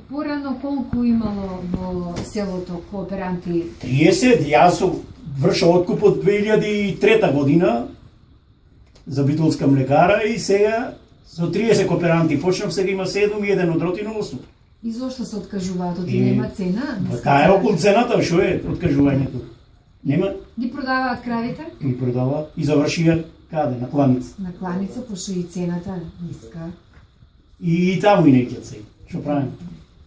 Порано колку имало во селото кооперанти? 30, јас вршав откуп од 2003 година за Битолска млекара и сега со 30 кооперанти почнав, сега има 7 и еден од Ротино Мостов. И зошто се откажуваат? Оти нема цена? Таа е околу цената, што е откажувањето. Нема. Ги продаваат кравите? Ги продаваат и завршија каде? На кланица. На кланица, пошто и цената ниска. И таму и неќат се. Што правиме?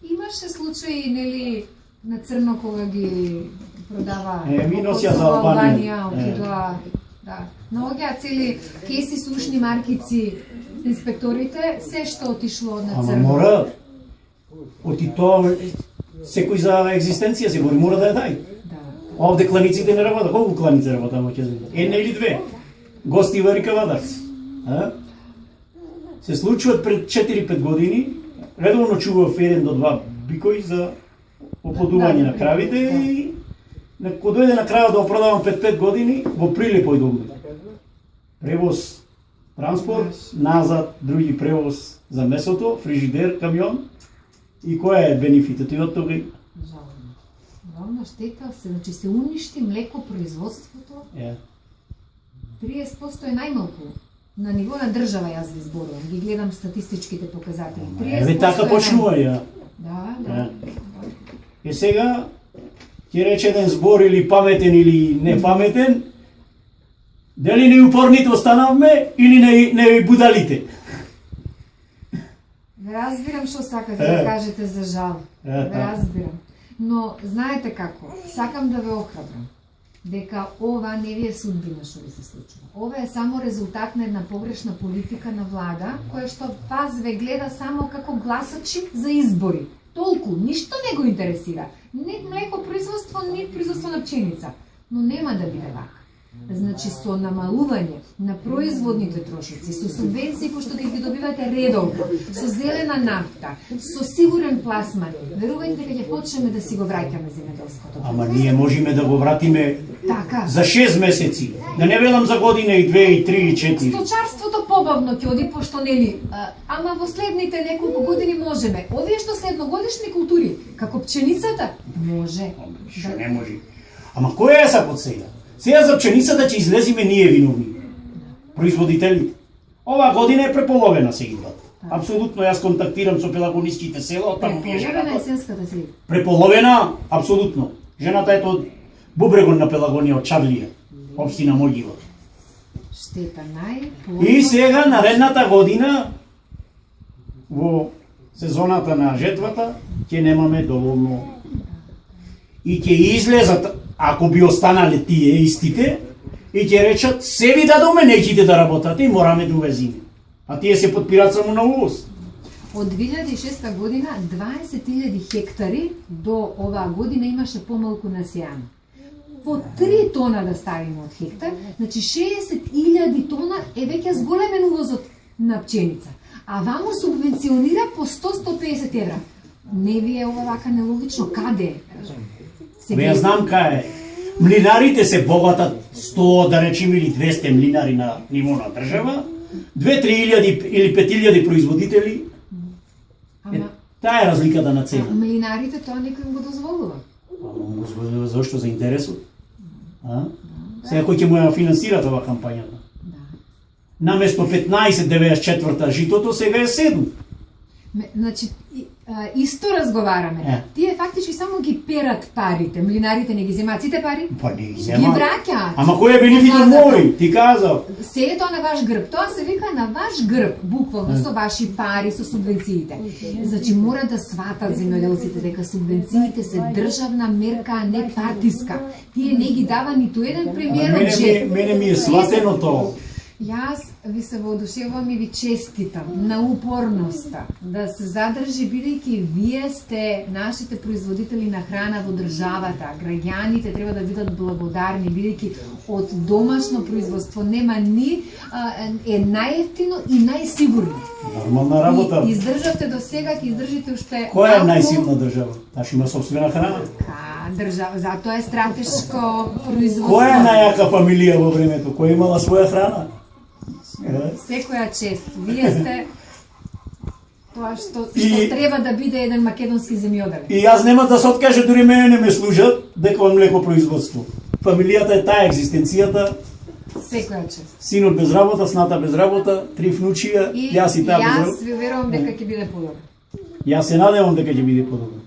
Имаше случаи, нели, на црно кога ги продава ми носија за Албанија. Отидоа, да. Наоѓаат цели кеси сушни маркици инспекторите, се што отишло на црно. Ама мора, оти тоа, секој за екзистенција се бори, мора да ја дај. Да. Овде кланиците не работа, колку кланици работа во Ќезмир? Една или две. Гости во Рикавадарс. Се случуват пред 4-5 години, редовно чував 1 до 2 бикои за оплодување на кравите и кога дојде на крајот да опродавам 5 години, во Прилеп појдовме. Превоз, транспорт, назад, други превоз за месото, фрижидер, камион. И која е бенефитот и од тога? Жално. Огромна штета се, значи се уништи млекопроизводството. 30% е најмалку. На ниво на држава јас ви зборувам, ги гледам статистичките показатели. 30% така почнува ја. Да. И сега ќе рече еден збор или паметен или непаметен, дали не упорните останавме или не будалите? Разбирам што сакате да кажете за жал. Разбирам. Но знаете како, сакам да ве охрабрам дека ова не ви е судбина што ви се случува. Ова е само резултат на една погрешна политика на влада, која што вас ве гледа само како гласачи за избори. Толку, ништо не го интересира. Нит млекопроизводство, нит производство на пченица. Но нема да биде вака. Значи, со намалување на производните трошоци, со субвенции кои што да ги добивате редовно, со зелена нафта, со сигурен пласман, верувајте дека ќе почнеме да си го враќаме земјоделското. Ама ние можеме да го вратиме така за 6 месеци. Да не велам за година и 2 и 3 и 4. Сточарството побавно ќе оди пошто нели, ама во следните неколку години можеме. Овие што се едногодишни култури, како пченицата, може. Што не може. Ама која е сакот сега? Сега за пченицата ќе излезиме ние виновни. Производителите. Оваа година е преполовена сегидбата. Апсолутно, јас контактирам со пелагониските села, таму ми е жената. Преполовена есенската сега. Преполовена, апсолутно. Жената ето од бубрегот на Пелагонија, од Чарлија, општина Могила. Штета најплодно. И сега наредната година во сезоната на жетвата ќе немаме доволно. И ќе излезат, ако би останале тие истите, и ќе речат, се ви дадоме, неќите да работате и мораме да увезиме. А тие се подпираат само на увоз. Од 2006 година 20.000 хектари до оваа година имаше помалку насејано. По 3 тона да ставиме од хектар, значи 60.000 тона е веќе зголемен увозот на пченица. А вамо субвенционира по 100-150 евра. Не ви е ова вака нелогично? Каде? Ја знам кај е. Млинарите се богатат 100, да речем, или 200 млинари на ниво на држава, 2-3 илјади или 5 илјади производители. Таа е разликата на цена. Млинарите тоа некој им го дозволува. Зошто за интересот? Сега кој ќе му ја финансира тоа кампањата? Наместо 15-94 житото, сега е 7. Значи, исто разговараме. Тие фактички само ги перат парите, млинарите не ги земаат сите пари? Па не ги Ги земаат. враќаат. Ама кој е бенефитот мој? Ти казав. Се е тоа на ваш грб. Тоа се вика на ваш грб, буквално со ваши пари, со субвенциите. Значи мора да сватат земјоделците дека субвенциите се државна мерка, а не партиска. Тие не ги дава ниту еден премиер од джеп. Мене ми е сватено тоа. Јас ви се воодушевувам и ви честитам на упорноста да се задржи, бидејќи вие сте нашите производители на храна во државата. Граѓаните треба да бидат благодарни, бидејќи од домашно производство нема ни е најевтино и најсигурно. Нормална работа. И издржавте до сега, ќе издржите уште. Која е најсилна држава? Таа што има собствена храна. Држава, затоа е стратешко производство. Која е најака фамилија во времето која имала своја храна? Секоја чест. Вие сте Тоа што треба да биде еден македонски земјоделец. И јас нема да се откаже, дури мене не ме служат дека од млекопроизводство. Фамилијата е таа, екзистенцијата. Секоја чест. Синот без работа, сната без работа, 3 внучија, јас и таа без работа. Јас ви верувам дека ќе биде подобро. Јас се надевам дека ќе биде подобро.